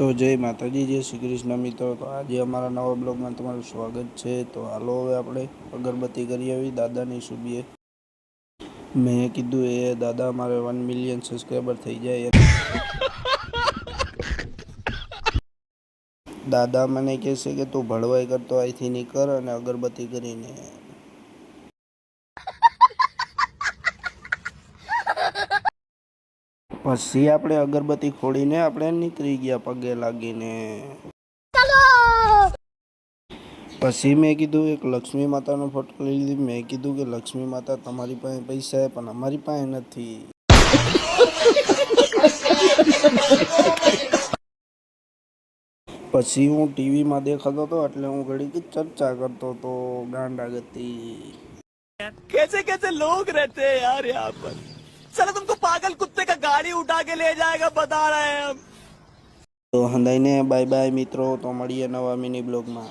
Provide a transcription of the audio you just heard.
તો જય માતાજી, જય શ્રી કૃષ્ણ મિત્રો. તો આજે અમારા નવા બ્લોગમાં તમારું સ્વાગત છે. તો હાલો હવે આપણે અગરબત્તી કરી આવી દાદાની શુભીએ. મેં કીધું એ દાદા મારે 1 મિલિયન સબસ્ક્રાઈબર થઈ જાય. દાદા મને કહેશે કે તું ભળવાઈ કરતો અહીંથી નીકળ અને અગરબત્તી કરીને. પછી આપણે અગરબત્તી ખોડીને આપણે નીકળી ગયા પગે લાગીને. પછી મેં કીધું એક લક્ષ્મી માતાનો ફોટો લઈ લીધી. મેં કીધું કે લક્ષ્મી માતા તમારી પાસે પૈસા છે પણ અમારી પાસે નથી. પછી હું ટીવીમાં દેખાતો હતો એટલે હું ઘડી ચર્ચા કરતો હતો ગાંડા ગતિ. कैसे कैसे लोग रहते हैं यार यहाँ पर। चलो तुमको पागल कुत्ते का गाड़ी उठा के ले जाएगा बता रहे हैं हम। તો હંદાઈને બાય બાય મિત્રો. તો મળીએ નવા મિની બ્લોગમાં.